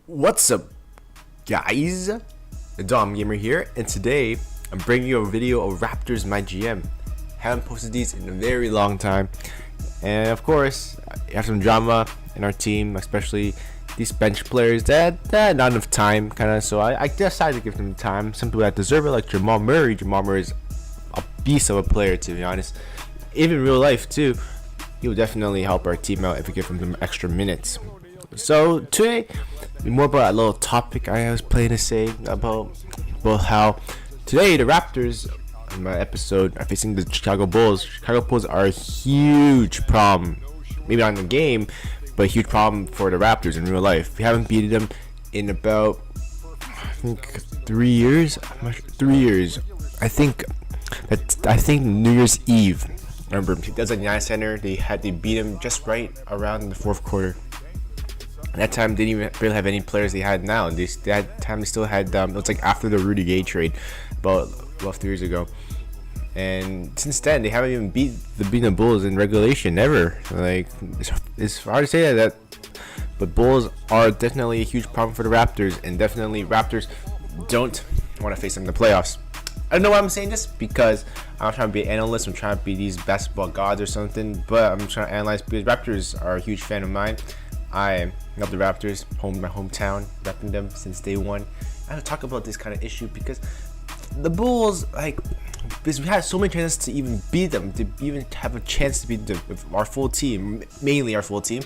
What's up, guys? The Dom Gamer here, and today I'm bringing you a video of Raptors MyGm. Haven't posted these in a very long time, and of course, you have some drama in our team, especially these bench players that had not enough time, kind of. So I decided to give them time. Some people that deserve it, like Jamal Murray. Jamal Murray is a beast of a player, to be honest. Even in real life too, he will definitely help our team out if we give him some extra minutes. So today, more about a little topic I was planning to say about how today the Raptors in my episode are facing the Chicago Bulls. Chicago Bulls are a huge problem, maybe not in the game, but a huge problem for the Raptors in real life. We haven't beaten them in about, I think, 3 years. I'm not sure, 3 years. I think New Year's Eve. Remember, that was at United Center. They beat him just right around the fourth quarter. That time they didn't even really have any players they had now. That time they still had it was like after the Rudy Gay trade about 3 years ago, and since then they haven't even beat the Bulls in regulation ever. Like, it's hard to say that, but Bulls are definitely a huge problem for the Raptors, and definitely Raptors don't want to face them in the playoffs. I don't know why I'm saying this, because I'm not trying to be an analyst. I'm trying to be these basketball gods or something, but I'm trying to analyze because Raptors are a huge fan of mine. I love the Raptors, my hometown, repping them since day one. I have to talk about this kind of issue because the Bulls, because we had so many chances to even beat them, to even have a chance to beat our full team, mainly our full team,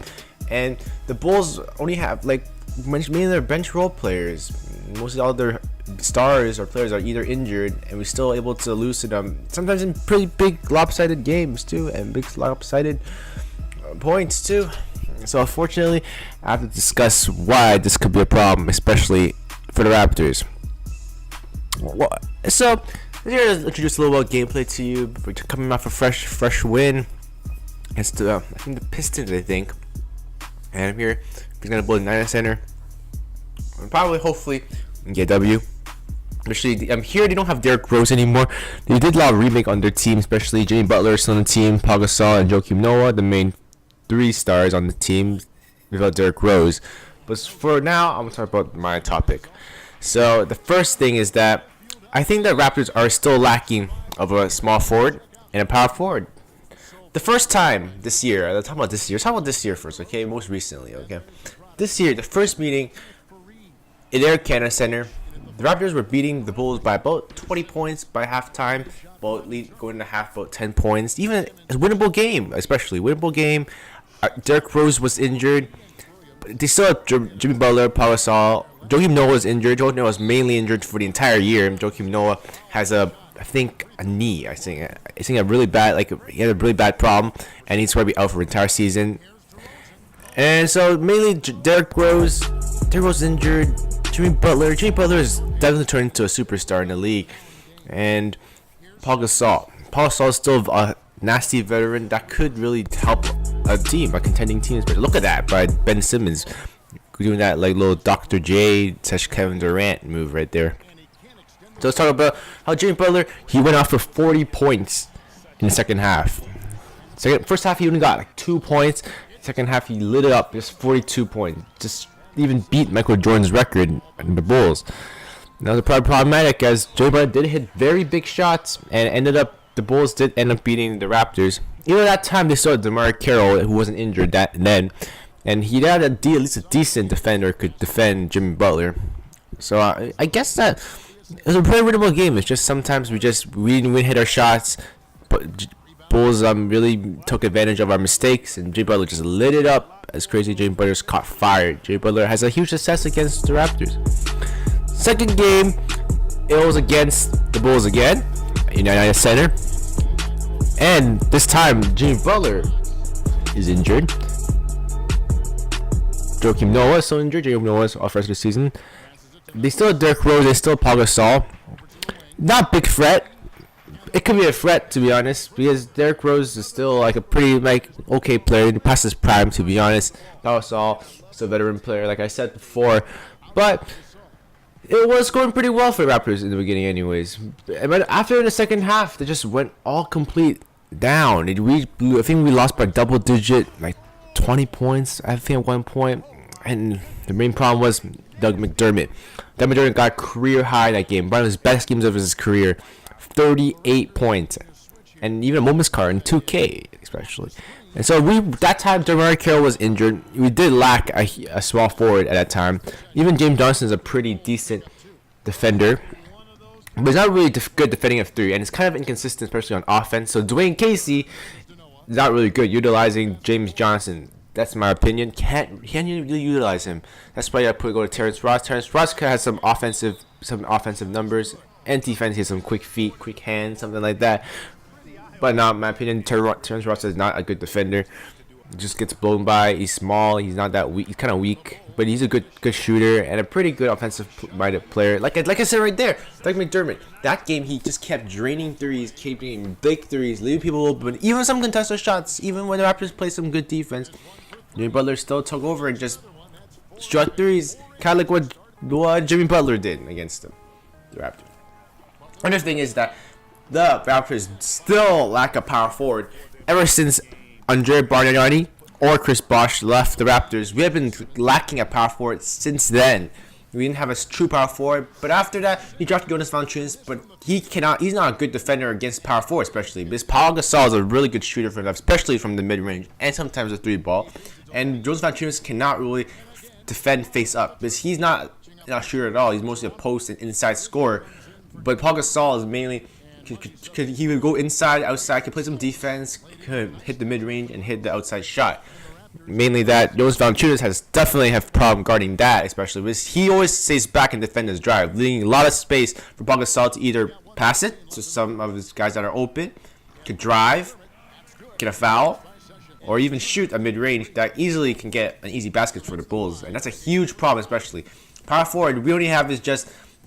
and the Bulls only have mainly their bench role players. Most of all their stars or players are either injured, and we're still able to lose to them. Sometimes in pretty big lopsided games too, and big lopsided points too. So unfortunately, I have to discuss why this could be a problem, especially for the Raptors. So here to introduce a little bit of gameplay to you. We're coming off a fresh win against I think the Pistons, and I'm here. We're gonna build a United Center. And probably, hopefully, get a W. Especially, I'm here. They don't have Derrick Rose anymore. They did a lot of remake on their team, especially Jimmy Butler still on the team, Paul Gasol, and Joakim Noah, the main 3 stars on the team without Derrick Rose. But for now, I'm gonna talk about my topic. So the first thing is that I think that Raptors are still lacking of a small forward and a power forward. The first time this year, let's talk about this year first, okay? Most recently, okay? This year, the first meeting in Air Canada Center, the Raptors were beating the Bulls by about 20 points by halftime, going to half about 10 points. Even a winnable game, especially winnable game. Derrick Rose was injured, but they still have Jimmy Butler, Paul Gasol. Joakim Noah was injured. Joakim Noah was mainly injured for the entire year. Joakim Noah has a knee. I think a really bad, he had a really bad problem, and he's going to be out for the entire season. And so mainly Derrick Rose is injured. Jimmy Butler is definitely turned into a superstar in the league, and Paul Gasol is still a nasty veteran that could really help a contending team. Look at that by Ben Simmons doing that little Dr. J / Kevin Durant move right there. So let's talk about how Jimmy Butler, he went off for 40 points in the second half. First half he only got 2 points. Second half he lit it up, just 42 points. Just even beat Michael Jordan's record in the Bulls. Now the problematic, as Jimmy Butler did hit very big shots, and the Bulls did end up beating the Raptors. Even at that time, they still had DeMar Carroll, who wasn't injured then, and he had at least a decent defender could defend Jimmy Butler. So I guess that it was a pretty winnable game. It's just sometimes we didn't hit our shots, but Bulls really took advantage of our mistakes, and Jimmy Butler just lit it up. As crazy, Jimmy Butler's caught fire. Jimmy Butler has a huge success against the Raptors. Second game, it was against the Bulls again, United Center, and this time Jimmy Butler is injured. Joakim Noah is still injured. Joakim Noah is off the rest of the season. They still have Derrick Rose. They still have Paul Gasol. Not a big threat. It could be a threat, to be honest, because Derrick Rose is still a pretty okay player. He past his prime, to be honest. Paul Gasol is a veteran player, like I said before, but it was going pretty well for the Raptors in the beginning anyways. But after the second half, they just went all complete down. I think we lost by double digit, 20 points, I think, at one point. And the main problem was Doug McDermott. Doug McDermott got career high that game. One of his best games of his career. 38 points. And even a moment's card in 2K, especially. And so that time, DeMar Carroll was injured. We did lack a small forward at that time. Even James Johnson is a pretty decent defender. But he's not really good defending a 3. And it's kind of inconsistent, especially on offense. So Dwayne Casey is not really good utilizing James Johnson. That's my opinion. Can't really utilize him. That's why I go to Terrence Ross. Terrence Ross has some offensive numbers, and defense. He has some quick feet, quick hands, something like that. But not in my opinion. Terrence Ross is not a good defender. He just gets blown by. He's small. He's not that weak. He's kind of weak, but he's a good shooter and a pretty good offensive-minded player. Like I said right there, Doug McDermott. That game he just kept draining threes, keeping big threes, leaving people open. Even some contested shots. Even when the Raptors play some good defense. Jimmy Butler still took over and just shot threes, kind of like what Jimmy Butler did against them, the Raptors. Another thing is that the Raptors still lack a power forward. Ever since Andre Bargnani or Chris Bosh left the Raptors, we have been lacking a power forward since then. We didn't have a true power forward, but after that, he drafted Jonas Valanciunas, but he's not a good defender against power forward, especially. Because Paul Gasol is a really good shooter for them, especially from the mid-range, and sometimes the 3-ball. And Jonas Valanciunas cannot really defend face up, because he's not a shooter at all. He's mostly a post and inside scorer. But Paul Gasol is mainly, he would go inside, outside, could play some defense, could hit the mid-range, and hit the outside shot. Mainly that Jonas Valanciunas definitely have a problem guarding that, especially because he always stays back and defend his drive, leaving a lot of space for Paul Gasol to either pass it to some of his guys that are open, could drive, get a foul, or even shoot a mid-range that easily can get an easy basket for the Bulls, and that's a huge problem, especially power forward. We only have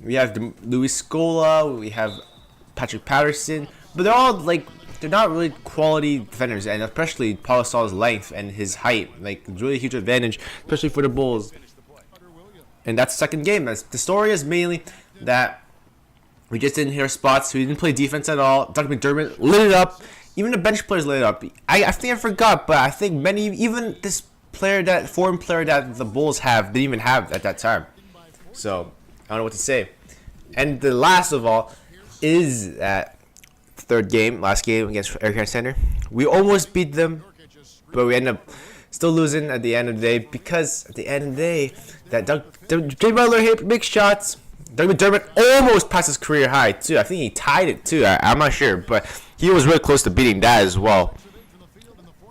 we have Luis Scola, we have Patrick Patterson, but they're not really quality defenders, and especially Paul Gasol's length and his height, really huge advantage, especially for the Bulls. And that's the second game. The story is mainly that we just didn't hit our spots. We didn't play defense at all. Doug McDermott lit it up. Even the bench players lit it up. I think I forgot, but I think even this foreign player that the Bulls didn't even have at that time. So I don't know what to say. And the last of all is that last game against Air Canada Center. We almost beat them, but we end up still losing at the end of the day, because at the end of the day, that Jay Butler hit big shots. Doug McDermott almost passed his career high too. I think he tied it too. I'm not sure, but he was really close to beating that as well.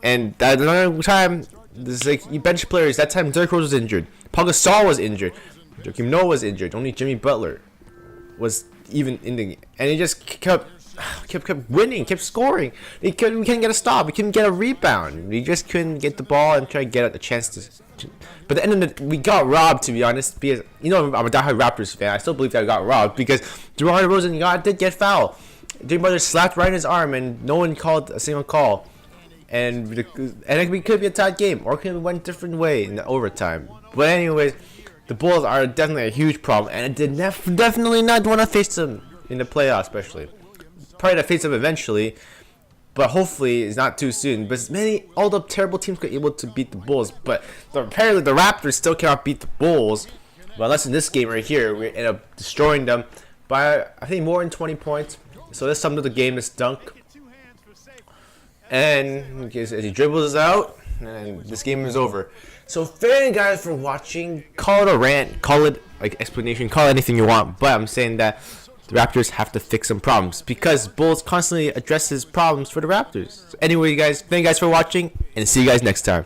And that another time, there's bench players. That time, Derrick Rose was injured. Paul Gasol was injured. Joakim Noah was injured. Only Jimmy Butler was even in the, and he just kept winning, kept scoring. We couldn't get a stop. We couldn't get a rebound. We just couldn't get the ball and try to get a chance to. But at the end of we got robbed, to be honest. Because I'm a diehard Raptors fan. I still believe that we got robbed because DeMar DeRozan did get fouled. Jimmy Butler slapped right in his arm, and no one called a single call. And it could be a tight game, or it could have went a different way in the overtime. But anyways, the Bulls are definitely a huge problem, and I did definitely not want to face them in the playoffs, especially. Probably to face them eventually, but hopefully it's not too soon. But all the terrible teams were able to beat the Bulls, but apparently the Raptors still cannot beat the Bulls. But unless in this game right here, we end up destroying them by, I think, more than 20 points. So this summed up the game, this dunk. And as he dribbles out, and this game is over. So thank you guys for watching. Call it a rant, call it explanation, call it anything you want. But I'm saying that the Raptors have to fix some problems because Bulls constantly addresses problems for the Raptors. So anyway, guys, thank you guys for watching, and see you guys next time.